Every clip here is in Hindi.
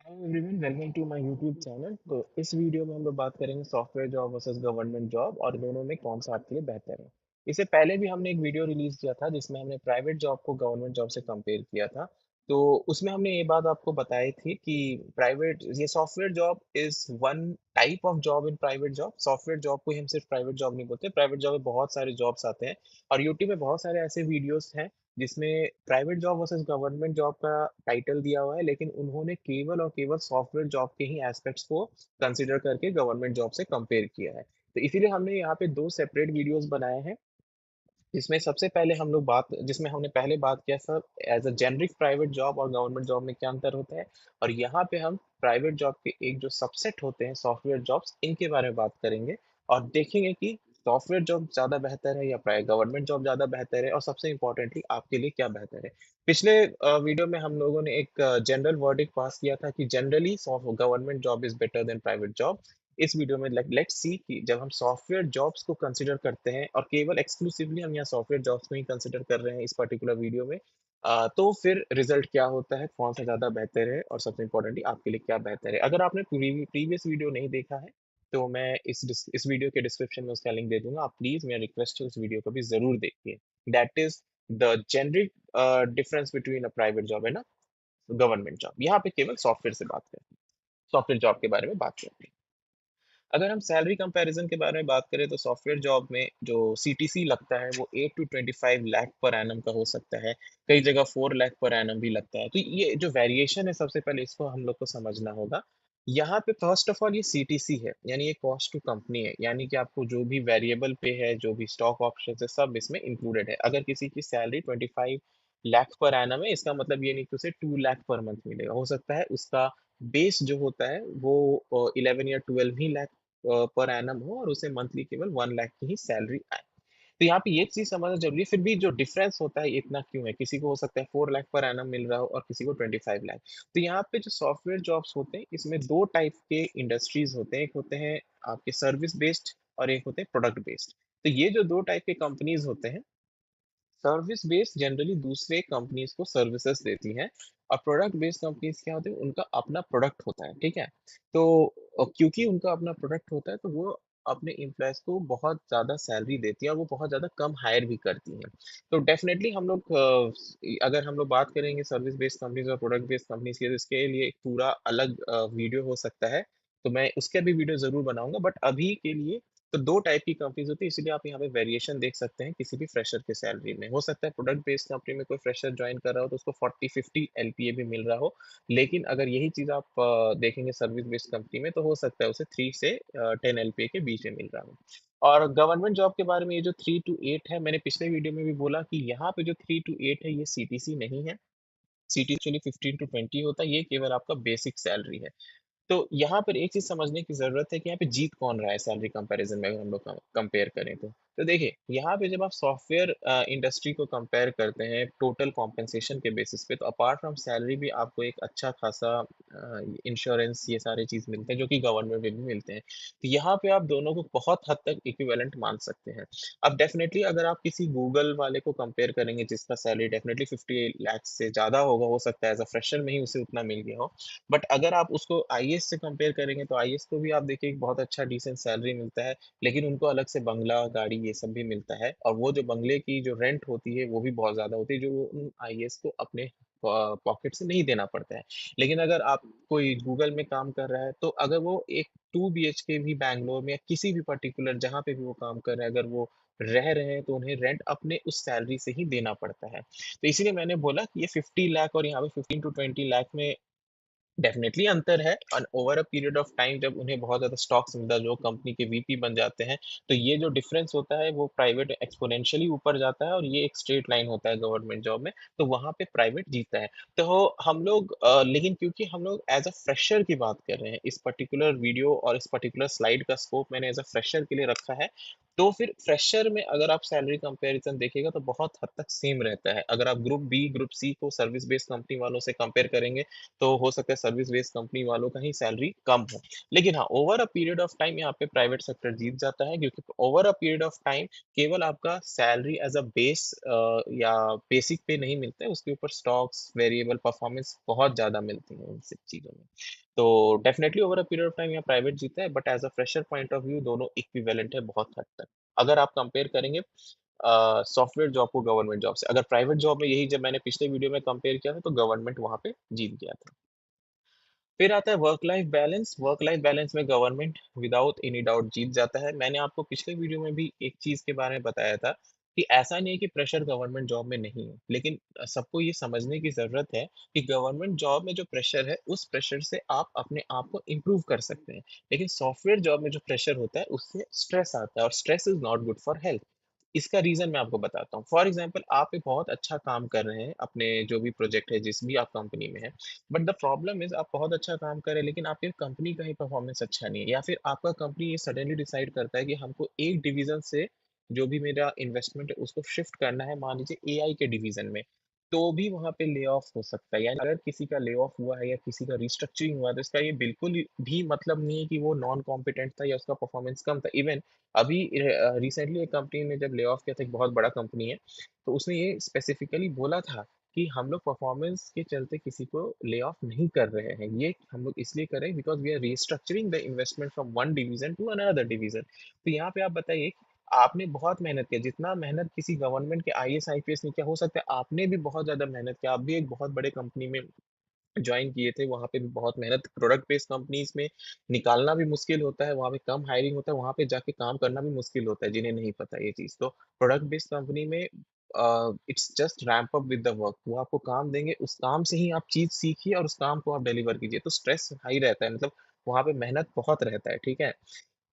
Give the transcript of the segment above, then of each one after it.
Hello everyone, welcome to my YouTube channel. तो इस वीडियो में हम लोग बात करेंगे software job versus government job और दोनों में कौन सा आपके लिए बेहतर है। इससे पहले भी हमने एक वीडियो रिलीज किया था जिसमें हमने प्राइवेट जॉब को गवर्नमेंट जॉब से कंपेयर किया था। तो उसमें हमने ये बात आपको बताई थी कि प्राइवेट ये software job is one type of job in private job. Software job को ही हम सिर्फ प्राइवेट जॉब नहीं बोलते, प्राइवेट जॉब में बहुत सारे जॉब्स आते हैं और यूट्यूब में बहुत सारे ऐसे वीडियोस हैं जिसमें private job versus government job का टाइटल दिया हुआ है, लेकिन उन्होंने केवल और केवल सॉफ्टवेयर जॉब के ही एस्पेक्ट्स को कंसीडर करके गवर्नमेंट जॉब से कंपेयर किया है। तो इसीलिए हमने यहाँ पे दो सेपरेट वीडियोस बनाए हैं जिसमें सबसे पहले हम लोग बात जिसमें हमने पहले बात किया sir as a generic private job और गवर्नमेंट जॉब में क्या अंतर होता है, और यहाँ पे हम प्राइवेट जॉब के एक जो सबसेट होते हैं सॉफ्टवेयर जॉब्स, इनके बारे में बात करेंगे और देखेंगे कि सॉफ्टवेयर जॉब ज़्यादा बेहतर है या प्राइवेट गवर्नमेंट जॉब ज़्यादा बेहतर है, और सबसे इम्पोर्टेंटली आपके लिए क्या बेहतर है। पिछले वीडियो में हम लोगों ने एक जनरल वर्डिक्ट पास किया था कि generally government job is better than private job. इस वीडियो में लेट्स सी कि जब हम सॉफ्टवेयर जॉब्स को कंसीडर करते हैं और केवल एक्सक्लूसिवली हम यहाँ सॉफ्टवेयर जॉब्स को ही कंसीडर कर रहे हैं इस पर्टिकुलर वीडियो में, तो फिर रिजल्ट क्या होता है, कौन सा ज़्यादा बेहतर है और सबसे इम्पोर्टेंटली आपके लिए क्या बेहतर है। अगर आपने प्रीवियस वीडियो नहीं देखा है तो मैं इस वीडियो के डिस्क्रिप्शन में उसका लिंक दे दूंगा, आप प्लीज मेरा रिक्वेस्ट है उस वीडियो को भी जरूर देखिए। That is the generic difference between a private job and a government job. यहाँ पे केवल सॉफ्टवेयर से बात करते हैं, सॉफ्टवेयर जॉब के बारे में बात करते हैं। अगर हम सैलरी कंपैरिजन के बारे में बात करें तो सॉफ्टवेयर जॉब में जो सीटीसी लगता है वो 8 to 25 लाख पर एनम का हो सकता है, कई जगह 4 लाख पर एनम भी लगता है। तो ये जो वेरिएशन है सबसे पहले इसको हम लोग को समझना होगा। यहाँ पे फर्स्ट ऑफ ऑल ये सीटीसी है, यानी ये कॉस्ट टू कंपनी है, यानी कि आपको जो भी वेरिएबल पे है, जो भी स्टॉक ऑप्शन है, सब इसमें इंक्लूडेड है। अगर किसी की सैलरी 25 लाख पर एनम है, इसका मतलब ये नहीं कि उसे 2 लाख पर मंथ मिलेगा। हो सकता है उसका बेस जो होता है वो 11 या 12 ही लाख पर एनम हो और उसे मंथली केवल 1 लाख की ही सैलरी आए। तो यहाँ पे ये चीज समझना जरूरी है। फिर भी जो डिफरेंस होता है इतना क्यों है, किसी को हो सकता है 4 लाख पर एनम मिल रहा हो और किसी को 25 लाख। तो यहाँ पे जो सॉफ्टवेयर जॉब्स होते हैं इसमें दो टाइप के इंडस्ट्रीज होते हैं, एक होते हैं आपके सर्विस बेस्ड और एक होते हैं प्रोडक्ट बेस्ड। तो ये जो दो टाइप के कंपनीज होते हैं, सर्विस बेस्ड जनरली दूसरे कंपनीज को सर्विसेज देती हैं और प्रोडक्ट बेस्ड कंपनीज क्या होते हैं, उनका अपना प्रोडक्ट होता है। ठीक है। तो क्योंकि उनका अपना प्रोडक्ट होता है तो वो अपने एम्प्लॉयज को बहुत ज़्यादा सैलरी देती है और वो बहुत ज़्यादा कम हायर भी करती हैं। तो डेफिनेटली हम लोग अगर हम लोग बात करेंगे सर्विस बेस्ड कंपनीज और प्रोडक्ट बेस्ड कंपनीज की, तो इसके लिए एक पूरा अलग वीडियो हो सकता है। तो मैं उसके भी वीडियो ज़रूर बनाऊंगा, बट अभी के लिए तो दो टाइप की कंपनीज होती है, इसीलिए आप यहाँ पे वेरिएशन देख सकते हैं किसी भी फ्रेशर के सैलरी में। हो सकता है प्रोडक्ट बेस्ड कंपनी में कोई फ्रेशर ज्वाइन कर रहा हो तो उसको 40-50 एलपीए भी मिल रहा हो, लेकिन अगर यही चीज आप देखेंगे सर्विस बेस्ड कंपनी में तो हो सकता है उसे 3 से 10 एलपीए के बीच में मिल रहा हो। और गवर्नमेंट जॉब के बारे में ये जो 3 to 8 है, मैंने पिछले वीडियो में भी बोला कि यहाँ पे जो 3 to 8 है ये सीटीसी नहीं है। सीटी एक्चुअली 15 to 20 होता है, ये केवल आपका बेसिक सैलरी है। तो यहाँ पर एक चीज समझने की जरूरत है कि यहाँ पे जीत कौन रहा है सैलरी कंपैरिजन में, अगर हम लोग कंपेयर करें तो देखिए यहाँ पे जब आप सॉफ्टवेयर इंडस्ट्री को कंपेयर करते हैं टोटल कॉम्पेंसेशन के बेसिस पे, तो अपार्ट फ्रॉम सैलरी भी आपको एक अच्छा खासा इंश्योरेंस, ये सारे चीज मिलते हैं जो कि गवर्नमेंट में भी मिलते हैं। तो यहाँ पे आप दोनों को बहुत हद तक इक्विवेलेंट मान सकते हैं। अब डेफिनेटली अगर आप किसी गूगल वाले को कंपेयर करेंगे जिसका सैलरी डेफिनेटली 50 लाख से ज्यादा होगा, हो सकता है एज अ फ्रेशर में ही उसे उतना मिल गया हो, बट अगर आप उसको आईएएस से कंपेयर करेंगे तो आईएएस को भी आप देखिए एक बहुत अच्छा डिसेंट सैलरी मिलता है, लेकिन उनको अलग से बंगला गाड़ी ये सब भी मिलता है, और वो जो बंगले की जो रेंट होती है वो भी बहुत ज्यादा होती है जो वो उन आईएएस को अपने पॉकेट से नहीं देना पड़ता है। लेकिन अगर आप कोई गूगल में काम कर रहा है तो अगर वो एक 2 BHK भी बैंगलोर में या किसी भी पर्टिकुलर जहाँ पे भी वो काम कर रहे हैं, अगर वो रह रहे हैं तो उन्हें रेंट अपने उस सैलरी से ही देना पड़ता है। तो इसीलिए मैंने बोला कि ये 50 लाख और यहाँ पे 15 to 20 लाख में डेफिनेटली अंतर है। और over a period of time जब उन्हें बहुत ज्यादा स्टॉक्स मिलता है, जो कंपनी के वीपी बन जाते हैं, तो ये जो डिफरेंस होता है वो प्राइवेट एक्सपोनेंशियली ऊपर जाता है और ये एक स्ट्रेट लाइन होता है गवर्नमेंट जॉब में, तो वहां पे प्राइवेट जीता है। तो हम लोग लेकिन क्योंकि हम लोग एज अ फ्रेशर की बात कर रहे हैं, इस पर्टिकुलर वीडियो और इस पर्टिकुलर स्लाइड का स्कोप मैंने एज अ फ्रेशर के लिए रखा है, तो फिर फ्रेशर में अगर आप सैलरी कंपैरिजन देखिएगा तो बहुत हद तक सेम रहता है। अगर आप ग्रुप बी ग्रुप सी को सर्विस बेस्ड कंपनी वालों से कंपेयर करेंगे तो हो सकता है सर्विस बेस्ड कंपनी वालों का ही सैलरी कम हो। लेकिन हाँ, over a period of time यहाँ पे प्राइवेट सेक्टर जीत जाता है, क्योंकि over a period of time केवल आपका सैलरी एज अ बेस या बेसिक पे नहीं मिलता है, उसके ऊपर स्टॉक्स वेरिएबल परफॉर्मेंस बहुत ज्यादा मिलती है इन सब चीजों में। तो definitely over a period of time यहाँ प्राइवेट जीता है, but as a fresher point of view दोनों इक्विवेलेंट है बहुत हद तक। अगर आप कंपेयर करेंगे सॉफ्टवेयर जॉब को गवर्नमेंट जॉब से, अगर प्राइवेट जॉब में यही जब मैंने पिछले वीडियो में कंपेयर किया था तो गवर्नमेंट वहां पे जीत गया था। फिर आता है work life balance. Work life balance में गवर्नमेंट विदाउट एनी डाउट जीत जाता है। मैंने आपको पिछले वीडियो में भी एक चीज के बारे में बताया था कि ऐसा नहीं है कि प्रेशर गवर्नमेंट जॉब में नहीं है, लेकिन सबको ये समझने की जरूरत है कि गवर्नमेंट जॉब में जो प्रेशर है उस प्रेशर से आप अपने आप को इम्प्रूव कर सकते हैं, लेकिन सॉफ्टवेयर जॉब में जो प्रेशर होता है उससे स्ट्रेस आता है, और stress is not good for health. इसका रीजन मैं आपको बताता हूँ। फॉर एग्जाम्पल, आप एक बहुत अच्छा काम कर रहे हैं अपने जो भी प्रोजेक्ट है जिस भी आप कंपनी में है, बट द प्रॉब्लम इज आप बहुत अच्छा काम कर रहे हैं लेकिन आपके कंपनी का ही परफॉर्मेंस अच्छा नहीं है, या फिर आपका कंपनी ये सडनली डिसाइड करता है कि हमको एक डिवीजन से जो भी मेरा इन्वेस्टमेंट है उसको शिफ्ट करना है, मान लीजिए एआई के डिवीजन में, तो भी वहां पे ले ऑफ हो सकता है। यानी अगर किसी का ले ऑफ हुआ है या किसी का रिस्ट्रक्चरिंग हुआ है तो इसका ये बिल्कुल भी मतलब नहीं है कि वो नॉन कॉम्पिटेंट था या उसका परफॉर्मेंस कम था। इवन अभी रिसेंटली एक कंपनी ने जब ले ऑफ किया था, एक बहुत बड़ा कंपनी है, तो उसने ये स्पेसिफिकली बोला था कि हम लोग परफॉर्मेंस के चलते किसी को ले ऑफ नहीं कर रहे हैं, ये हम लोग इसलिए कर रहे हैं because we are restructuring the investment from one division to another division. तो यहाँ पे आप बताइए, आपने बहुत मेहनत किया, जितना मेहनत किसी गवर्नमेंट के आईएएस आईपीएस ने किया, हो सकता है आपने भी बहुत ज्यादा मेहनत किया, आप भी एक बहुत बड़े कंपनी में ज्वाइन किए थे, वहाँ पे भी बहुत मेहनत, प्रोडक्ट बेस्ड कंपनीज में निकालना भी मुश्किल होता है, वहाँ पे कम हायरिंग होता है, वहाँ पे जाके काम करना भी मुश्किल होता है जिन्हें नहीं पता ये चीज़। तो प्रोडक्ट बेस्ड कंपनी में it's just ramp up with the work, वो आपको काम देंगे, उस काम से ही आप चीज़ सीखिए और उस काम को आप डिलीवर कीजिए। तो स्ट्रेस हाई रहता है, मतलब वहाँ पे मेहनत बहुत रहता है, ठीक है।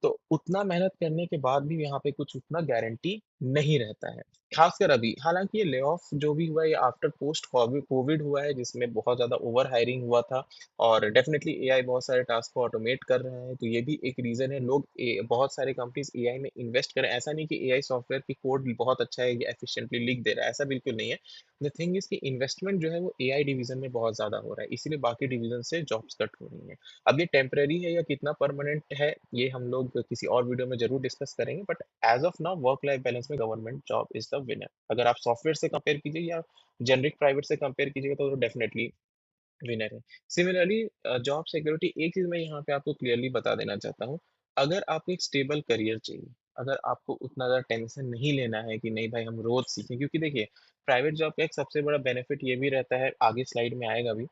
तो उतना मेहनत करने के बाद भी यहाँ पे कुछ उतना गारंटी नहीं रहता है, खासकर अभी। हालांकि ये ले ऑफ जो भी हुआ है ये आफ्टर पोस्ट कोविड कोविड हुआ है, जिसमें बहुत ज्यादा ओवर हायरिंग हुआ था, और डेफिनेटली एआई बहुत सारे टास्क को ऑटोमेट कर रहे हैं, तो ये भी एक रीजन है। लोग बहुत सारे कंपनीज एआई में इन्वेस्ट करें। ऐसा नहीं कि एआई सॉफ्टवेयर की कोड बहुत अच्छा है, ये एफिशिएंटली लिख दे रहा है, ऐसा बिल्कुल नहीं है। द थिंग इज कि इन्वेस्टमेंट जो है वो एआई डिवीजन में बहुत ज्यादा हो रहा है, इसीलिए बाकी डिवीजन से जॉब्स कट हो रही हैं। अब ये टेम्परेरी है या कितना परमानेंट है, ये हम लोग किसी और वीडियो में जरूर डिस्कस करेंगे, but as of now work life balance में government job is the winner. अगर आप सॉफ्टवेयर से कंपेयर कीजिए या जेनरिक प्राइवेट से कंपेयर कीजिएगा तो डेफिनेटली विनर है। सिमिलरली जॉब सिक्योरिटी, एक चीज मैं यहाँ पे आपको क्लियरली बता देना चाहता हूँ, अगर आपको एक स्टेबल करियर चाहिए, अगर आपको उतना ज़्यादा टेंशन नहीं लेना है कि नहीं भाई हम रोज सीखें, क्योंकि देखिए प्राइवेट जॉब का एक सबसे बड़ा बेनिफिट ये भी रहता है, आगे स्लाइड में आएगा भी,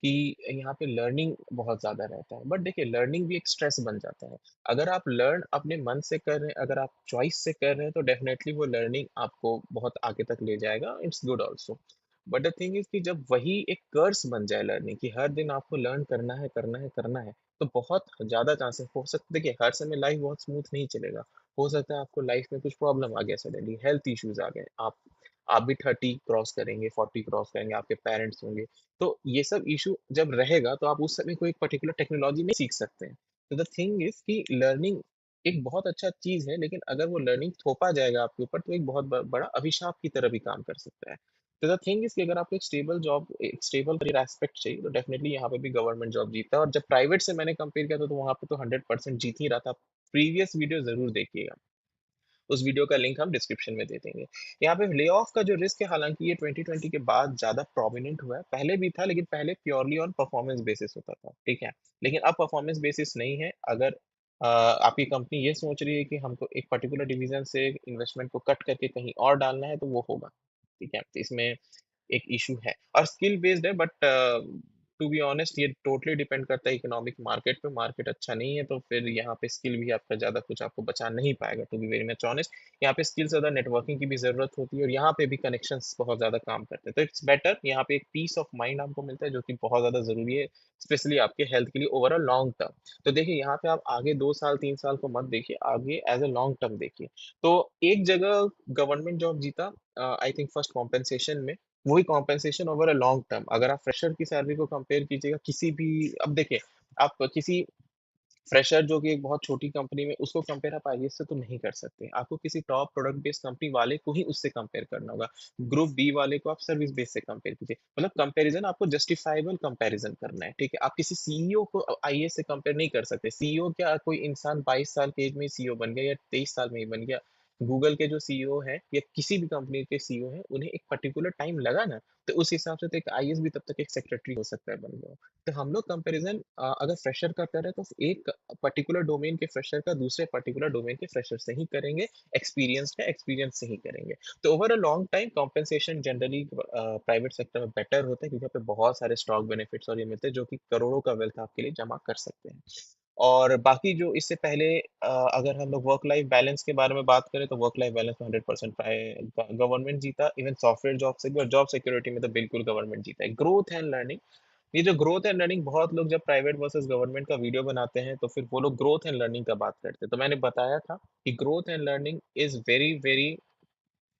कि यहाँ पे लर्निंग बहुत ज़्यादा रहता है, बट देखिए लर्निंग भी एक स्ट्रेस बन जाता है। अगर आप लर्न अपने मन से कर रहे हैं, अगर आप चॉइस से कर रहे हैं, तो डेफिनेटली वो लर्निंग आपको बहुत आगे तक ले जाएगा, it's good also. But the thing is कि जब वही एक कर्स बन जाए लर्निंग, कि हर दिन आपको लर्न करना है करना है करना है, तो बहुत ज्यादा चांसेस हो सकते, देखिए हर समय लाइफ बहुत स्मूथ नहीं चलेगा। हो सकता है आपको लाइफ में कुछ प्रॉब्लम आ गया, सडनली हेल्थ इश्यूज आ गए, आप भी 30 क्रॉस करेंगे, 40 क्रॉस करेंगे, आपके पेरेंट्स होंगे, तो ये सब इशू जब रहेगा तो आप उस समय कोई पर्टिकुलर टेक्नोलॉजी नहीं सीख सकते हैं। तो द थिंग इज कि लर्निंग एक बहुत अच्छा चीज है, लेकिन अगर वो लर्निंग थोपा जाएगा आपके ऊपर तो एक बहुत बड़ा अभिशाप की तरह भी काम कर सकता है। तो द थिंग इज कि अगर आपको एक स्टेबल जॉब, एक स्टेबल करियर एस्पेक्ट चाहिए, तो डेफिनेटली यहाँ पे भी गवर्नमेंट जॉब जीतता है, और जब प्राइवेट से मैंने कंपेयर किया था तो वहाँ पे तो 100% जीत ही रहा था। प्रीवियस वीडियो जरूर देखिएगा, उस वीडियो का लिंक हम डिस्क्रिप्शन में दे देंगे। यहाँ पे ले ऑफ का जो रिस्क है, हालांकि ये 2020 के बाद ज्यादा प्रोमिनेंट हुआ है, पहले भी था लेकिन पहले प्योरली ऑन परफॉर्मेंस बेसिस होता था, ठीक है। लेकिन अब परफॉर्मेंस बेसिस नहीं है। अगर आपकी कंपनी ये सोच रही है कि हमको एक पर्टिकुलर डिवीजन से इन्वेस्टमेंट को कट करके कहीं और डालना है तो वो होगा, ठीक है। तो इसमें एक इशू है, और स्किल बेस्ड है, बट टू बी ऑनेस्ट ये टोटली डिपेंड करता है इकोनॉमिक मार्केट पे। मार्केट अच्छा नहीं है तो फिर यहाँ पे स्किल भी आपका ज्यादा कुछ आपको बचा नहीं पाएगा, to be very much honest. यहाँ पे स्किल ज्यादा नेटवर्किंग की भी जरूरत होती है, और यहाँ पे भी कनेक्शंस बहुत ज्यादा काम करते हैं, तो इट्स बेटर। यहाँ पे एक पीस ऑफ माइंड आपको मिलता है जो कि बहुत ज्यादा जरूरी है, स्पेशली आपके हेल्थ के लिए ओवर अ लॉन्ग टर्म। तो देखिए यहाँ पे आप आगे 2 साल 3 साल को मत देखिए, आगे एज अ लॉन्ग टर्म देखिए। तो एक जगह गवर्नमेंट जॉब जीता, आई थिंक फर्स्ट कॉम्पेंसेशन में, वही compensation over a long term. अगर आप फ्रेशर की सैलरी को कंपेयर कीजिएगा किसी भी, अब देखिए आप किसी फ्रेशर जो कि एक बहुत छोटी कंपनी में, उसको कंपेयर आप आईएएस से तो नहीं कर सकते। आपको किसी टॉप प्रोडक्ट बेस्ड कंपनी वाले को ही उससे कंपेयर करना होगा। ग्रुप बी वाले को आप सर्विस बेस से कंपेयर कीजिए। मतलब कंपैरिजन आपको जस्टिफाइबल कंपैरिजन करना है, ठीक है? आप किसी सीईओ को आईएएस से कंपेयर नहीं कर सकते। सीईओ क्या, कोई इंसान 22 साल की एज में सीईओ बन गया या 23 साल में ही बन गया? गूगल के जो सीईओ हैं या किसी भी कंपनी के सीईओ हैं, उन्हें एक पर्टिकुलर टाइम लगा ना, तो उस हिसाब से तो एक आईएएस भी तब तक एक सेक्रेटरी हो सकता है बन गया। तो हम लोग कंपैरिजन अगर फ्रेशर का कर रहे हैं तो एक पर्टिकुलर डोमेन के फ्रेशर का दूसरे पर्टिकुलर डोमेन के फ्रेशर से ही करेंगे, एक्सपीरियंस का एक्सपीरियंस से ही करेंगे। तो over a long time compensation generally private sector में बेटर होता है, क्योंकि यहाँ पे बहुत सारे स्टॉक बेनिफिट्स और ये मिलते हैं जो कि करोड़ों का वेल्थ आपके लिए जमा कर सकते हैं। और बाकी जो इससे पहले अगर हम लोग वर्क लाइफ बैलेंस के बारे में बात करें, तो वर्क लाइफ बैलेंस में 100% गवर्नमेंट जीता, इवन सॉफ्टवेयर जॉब से भी, और जॉब सिक्योरिटी में तो बिल्कुल गवर्नमेंट जीता है। ग्रोथ एंड लर्निंग, ये जो ग्रोथ एंड लर्निंग, बहुत लोग जब प्राइवेट वर्सेस गवर्नमेंट का वीडियो बनाते हैं तो फिर वो लोग ग्रोथ एंड लर्निंग का बात करते हैं। तो मैंने बताया था कि growth and learning is very very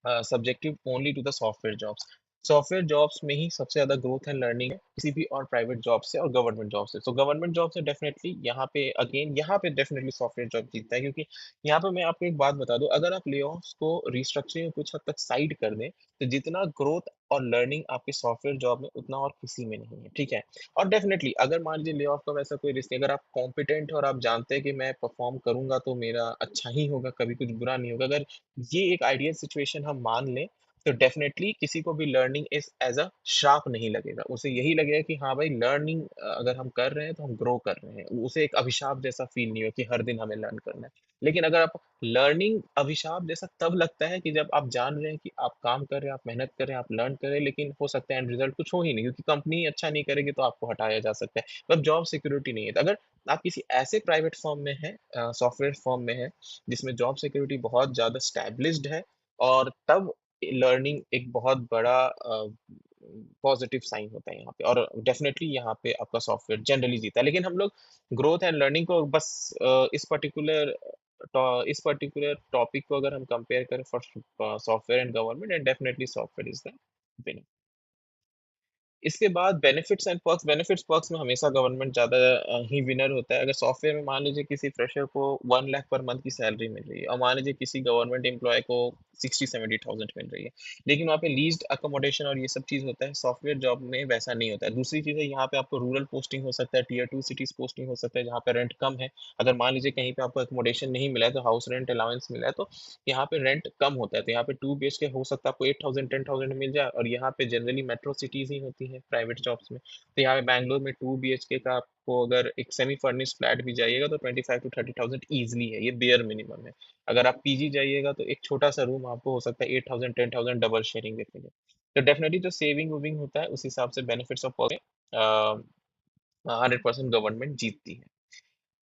subjective only to the software jobs. Software jobs में ही सबसे ज्यादा ग्रोथ एंड लर्निंग है, किसी भी और प्राइवेट जॉब से और गवर्नमेंट जॉब से। तो गवर्नमेंट जॉब से डेफिनेटली यहाँ पे, अगेन यहाँ पे डेफिनेटली सॉफ्टवेयर जॉब जीतता है, क्योंकि यहाँ पे मैं आपको एक बात बता दूं, अगर आप लेऑफ्स को रिस्ट्रक्चरिंग कुछ हद तक साइड कर दें, तो जितना ग्रोथ और लर्निंग आपके सॉफ्टवेयर जॉब में, उतना और किसी में नहीं है, ठीक है? और डेफिनेटली अगर मान लीजिए ले ऑफ का वैसा कोई रिस्क नहीं, अगर आप कॉम्पिटेंट हो और आप जानते हैं कि मैं परफॉर्म करूंगा तो मेरा अच्छा ही होगा, कभी कुछ बुरा नहीं होगा, अगर ये एक आइडियल सिचुएशन हम मान लें, तो डेफिनेटली किसी को भी लर्निंग इज एज अ श्राप नहीं लगेगा। उसे यही लगेगा कि हाँ भाई, लर्निंग अगर हम कर रहे हैं तो हम ग्रो कर रहे हैं। उसे एक अभिशाप जैसा फील नहीं हो कि हर दिन हमें लर्न करना है। लेकिन अगर आप, लर्निंग अभिशाप जैसा तब लगता है कि जब आप जान रहे हैं कि आप काम कर रहे हैं, आप मेहनत कर रहे हैं, आप लर्न कर रहे हैं, लेकिन हो सकता है एंड रिजल्ट कुछ हो ही नहीं, क्योंकि कंपनी अच्छा नहीं करेगी तो आपको हटाया जा सकता है। मतलब जॉब सिक्योरिटी नहीं है। तो अगर आप किसी ऐसे प्राइवेट फर्म में हैं, सॉफ्टवेयर फर्म में है, जिसमें जॉब सिक्योरिटी बहुत ज़्यादा स्टैब्लिश्ड है, और तब लर्निंग एक बहुत बड़ा पॉजिटिव साइन होता है यहाँ पे, और डेफिनेटली यहाँ पे आपका सॉफ्टवेयर जनरली जीता है। लेकिन हम लोग ग्रोथ एंड लर्निंग को बस इस पर्टिकुलर टॉपिक को अगर हम कंपेयर करें for software and government, and definitely software is the winner. इसके बाद benefits and perks. Benefits perks में हमेशा गवर्नमेंट ज़्यादा ही विनर होता है। अगर सॉफ्टवेयर में मान लीजिए किसी फ्रेशर को 1 लाख पर मंथ की सैलरी मिल रही है, और मान लीजिए किसी गवर्नमेंट एम्प्लॉय को 60-70 थाउजेंड मिल रही है, लेकिन वहाँ पे लीज्ड अकोमोडेशन और ये सब चीज़ होता है। सॉफ्टवेयर जॉब में वैसा नहीं होता है। दूसरी चीज़ है, यहाँ पे आपको रूरल पोस्टिंग हो सकता है, टीयर 2 सिटीज पोस्टिंग हो सकता है, जहाँ पे रेंट कम है। अगर मान लीजिए कहीं पे आपको अकोमोडेशन नहीं मिला है, तो हाउस रेंट अलाउंस मिला है, तो यहाँ पे रेंट कम होता है। तो यहाँ पे 2 BHK हो सकता है आपको 8,000-10,000 मिल जाए, और यहाँ पे जनरली मेट्रो सिटीज ही होती है प्राइवेट जॉब्स में। तो यहाँ पे बैंगलोर में 2 BHK का आपको अगर एक सेमी फर्निश्ड फ्लैट भी जाइएगा तो 25 to 30,000 ईजिली है, ये बेयर मिनिमम है। अगर आप पीजी जाइएगा तो एक छोटा सा रूम आपको हो सकता है 8,000-10,000 डबल शेयरिंग देखने को। तो डेफिनेटली जो सेविंग वूविंग होता है, उस हिसाब से बेनिफिट्स ऑफ 100% गवर्नमेंट जीतती है।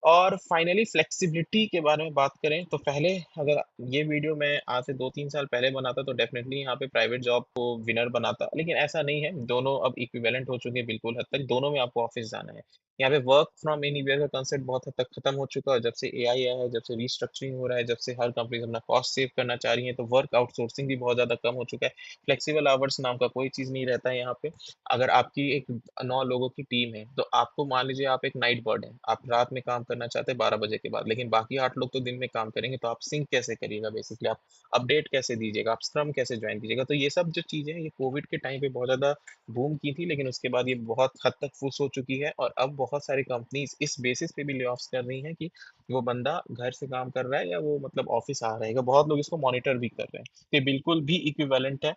और फाइनली फ्लेक्सिबिलिटी के बारे में बात करें, तो पहले, अगर ये वीडियो मैं आज से 2-3 साल पहले बनाता तो डेफिनेटली यहाँ पे प्राइवेट जॉब को विनर बनाता, लेकिन ऐसा नहीं है। दोनों अब इक्विवेलेंट हो चुके हैं बिल्कुल हद तक, दोनों में आपको ऑफिस जाना है। यहाँ पे वर्क फ्रॉम एनीवेयर का कंसेप्ट बहुत हद तक खत्म हो चुका है। जब से एआई आया है, जब से रिस्ट्रक्चरिंग हो रहा है, जब से हर कंपनी अपना कॉस्ट सेव करना चाह रही है, तो वर्क आउटसोर्सिंग भी बहुत ज्यादा कम हो चुका है। फ्लेक्सिबल आवर्स नाम का कोई चीज नहीं रहता है यहाँ पे। अगर आपकी एक 9 लोगों की टीम है, तो आपको मान लीजिए आप एक नाइट बर्ड है, आप रात में काम करना चाहते हैं 12 बजे के बाद, लेकिन बाकी 8 लोग तो दिन में काम करेंगे, तो आप सिंक कैसे करिएगा? बेसिकली आप अपडेट कैसे दीजिएगा? आप स्क्रम कैसे ज्वाइन कीजिएगा? तो ये सब जो चीजें हैं, ये कोविड के टाइम पे बहुत ज्यादा बूम की थी, लेकिन उसके बाद ये बहुत हद तक फुस हो चुकी है, और अब बहुत सारी कंपनीज इस बेसिस पे भी ले ऑफ्स कर रही हैं कि वो बंदा घर से काम कर रहा है या वो मतलब ऑफिस आ रहेगा। बहुत लोग इसको मॉनिटर भी कर रहे हैं। तो ये बिल्कुल भी इक्विवेलेंट है।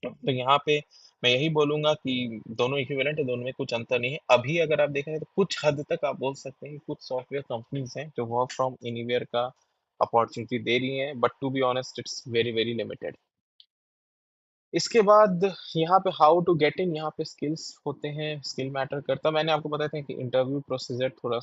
तो यहाँ पे मैं यही बोलूंगा कि दोनों इक्विवेलेंट है, दोनों में कुछ अंतर नहीं है। अभी अगर आप देखें तो कुछ हद तक आप बोल सकते हैं कि कुछ सॉफ्टवेयर कंपनीज हैं जो वर्क फ्रॉम एनीवेयर का अपॉर्चुनिटी दे रही हैं, but to be honest it's very very limited. इसके बाद यहाँ पे हाउ टू गेट इन, यहाँ पे स्किल्स होते हैं, स्किल मैटर करता है। मैंने आपको बताया था कि इंटरव्यू प्रोसीजर थोड़ा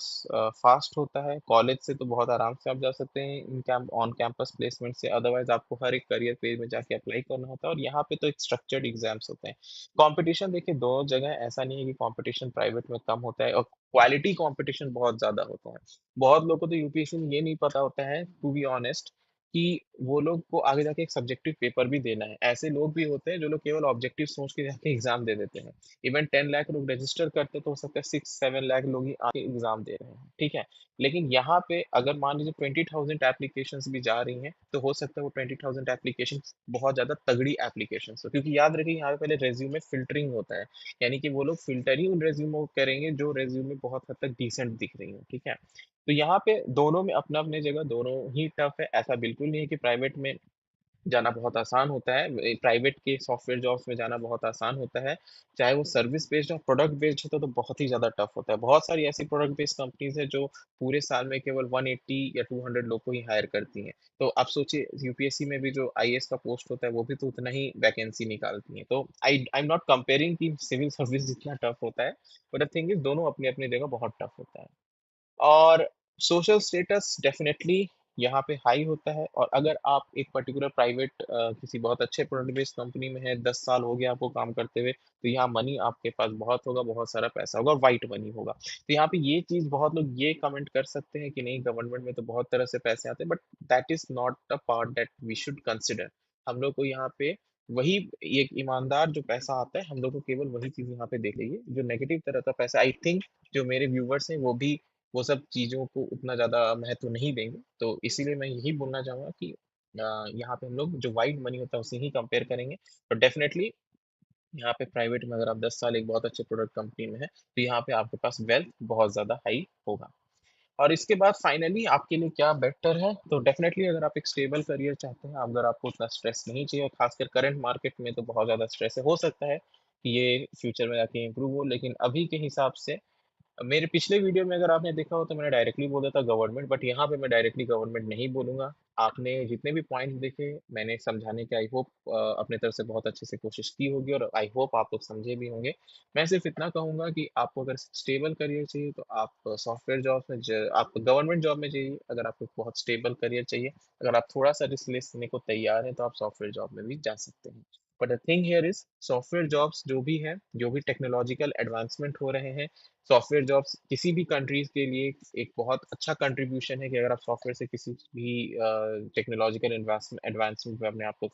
फास्ट होता है। कॉलेज से तो बहुत आराम से आप जा सकते हैं इन कैंप ऑन कैंपस प्लेसमेंट से, अदरवाइज आपको हर एक करियर पेज में जाके अप्लाई करना होता है। और यहाँ पे तो एक स्ट्रक्चर्ड एग्जाम्स होते हैं। कंपटीशन देखिए दोनों जगह, ऐसा नहीं है कि कंपटीशन प्राइवेट में कम होता है, और क्वालिटी कंपटीशन बहुत ज्यादा होता है। बहुत लोगों को तो यूपीएससी में ये नहीं पता होता है, टू बी ऑनेस्ट, कि वो लोग को आगे जाके एक सब्जेक्टिव पेपर भी देना है। ऐसे लोग भी होते हैं जो लोग केवल ऑब्जेक्टिव सोच के जाके एग्जाम दे देते हैं। इवन 10 लाख लोग रजिस्टर करते हैं तो हो सकता है 6-7 लाख लोग ही आके एग्जाम दे रहे हैं, ठीक है। लेकिन यहाँ पे अगर मान लीजिए 20,000 एप्लीकेशंस भी जा रही हैं तो हो सकता है वो 20,000 एप्लीकेशन बहुत ज्यादा तगड़ी एप्लीकेशन हो, क्योंकि याद रखिए यहाँ पे पहले रेज्यूमे फिल्टरिंग होता है। यानी कि वो लोग फिल्टर ही उन रेज्यूमो करेंगे जो रेज्यूमे बहुत हद तक डिसेंट दिख रही है, ठीक है। तो यहाँ पे दोनों में अपना अपने जगह दोनों ही टफ है। ऐसा बिल्कुल नहीं है कि प्राइवेट में जाना बहुत आसान होता है, प्राइवेट के सॉफ्टवेयर जॉब्स में जाना बहुत आसान होता है। चाहे वो सर्विस बेस्ड हो, प्रोडक्ट बेस्ड हो तो बहुत ही ज़्यादा टफ होता है। बहुत सारी ऐसी प्रोडक्ट बेस्ड कंपनीज है जो पूरे साल में केवल 180 या 200 लोग को ही हायर करती हैं। तो आप सोचिए यूपीएससी में भी जो आईएएस का पोस्ट होता है वो भी तो उतना ही वैकेंसी निकालती है। तो आई एम नॉट कंपेयरिंग कि सिविल सर्विस जितना टफ होता है, बट द थिंग इज दोनों अपनी अपनी जगह बहुत टफ होता है। और सोशल स्टेटस डेफिनेटली यहाँ पे हाई होता है। और अगर आप एक पर्टिकुलर प्राइवेट किसी बहुत अच्छे प्रोडक्ट बेस्ड कंपनी में है, 10 साल हो गया आपको काम करते हुए, तो यहाँ मनी आपके पास बहुत होगा, बहुत सारा पैसा होगा और वाइट मनी होगा। तो यहाँ पे ये चीज बहुत लोग ये कमेंट कर सकते हैं कि नहीं गवर्नमेंट में तो बहुत तरह से पैसे आते हैं, but that is not a part that we should consider. हम लोग को यहाँ पे वही एक ईमानदार जो पैसा आता है, हम लोग को केवल वही चीज यहाँ पे देख लीजिए। जो नेगेटिव तरह का पैसा, आई थिंक जो मेरे व्यूवर्स हैं वो भी वो सब चीज़ों को उतना ज़्यादा महत्व नहीं देंगे। तो इसीलिए मैं यही बोलना चाहूँगा कि यहाँ पे हम लोग जो वाइड मनी होता है उसे ही कंपेयर करेंगे। तो डेफिनेटली यहाँ पे प्राइवेट में अगर आप 10 साल एक बहुत अच्छे प्रोडक्ट कंपनी में है तो यहाँ पे आपके पास वेल्थ बहुत ज़्यादा हाई होगा। और इसके बाद फाइनली आपके लिए क्या बेटर है, तो डेफिनेटली अगर आप एक स्टेबल करियर चाहते हैं, अगर आपको उतना स्ट्रेस नहीं चाहिए, खासकर करंट मार्केट में तो बहुत ज़्यादा स्ट्रेस है। हो सकता है कि ये फ्यूचर में जाके इम्प्रूव हो, लेकिन अभी के हिसाब से मेरे पिछले वीडियो में अगर आपने देखा हो तो मैंने डायरेक्टली बोला था गवर्नमेंट, बट यहाँ पे मैं डायरेक्टली गवर्नमेंट नहीं बोलूंगा। आपने जितने भी पॉइंट देखे मैंने समझाने की आई होप अपने तरफ से बहुत अच्छे से कोशिश की होगी और आई होप आप लोग समझे भी होंगे। मैं सिर्फ इतना कहूंगा कि आपको अगर स्टेबल करियर चाहिए तो आप सॉफ्टवेयर जॉब में आप गवर्नमेंट जॉब में जाइए। अगर आपको बहुत स्टेबल करियर चाहिए, अगर आप थोड़ा सा रिस्क लेने को तैयार हैं तो आप सॉफ्टवेयर जॉब में भी जा सकते हैं। But the thing here is software jobs जो भी है, जो भी टेक्नोलॉजिकल एडवांसमेंट हो रहे हैं, सॉफ्टवेयर जॉब्स किसी भी कंट्रीज के लिए एक बहुत अच्छा कंट्रीब्यूशन है। कि अगर आप सॉफ्टवेयर से किसी भी टेक्नोलॉजिकल एडवांसमेंट में अपने आप को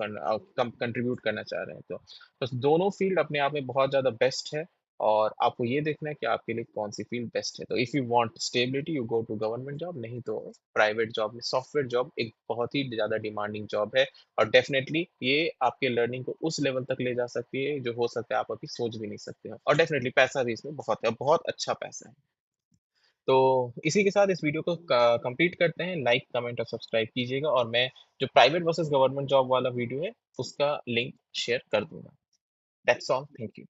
कंट्रीब्यूट करना चाह रहे हैं तो बस दोनों फील्ड अपने आप में बहुत ज़्यादा बेस्ट है। और आपको ये देखना है कि आपके लिए कौन सी फील्ड बेस्ट है। तो if you want stability you go to government job, नहीं तो प्राइवेट जॉब में सॉफ्टवेयर जॉब एक बहुत ही ज़्यादा डिमांडिंग जॉब है। और डेफिनेटली ये आपके लर्निंग को उस लेवल तक ले जा सकती है जो हो सकता है आप अभी सोच भी नहीं सकते हो। और डेफिनेटली पैसा भी इसमें बहुत है, बहुत अच्छा पैसा है। तो इसी के साथ इस वीडियो को कंप्लीट करते हैं। लाइक कमेंट और सब्सक्राइब कीजिएगा और मैं जो प्राइवेट वर्सेस गवर्नमेंट जॉब वाला वीडियो है उसका लिंक शेयर कर दूंगा। That's all, thank you.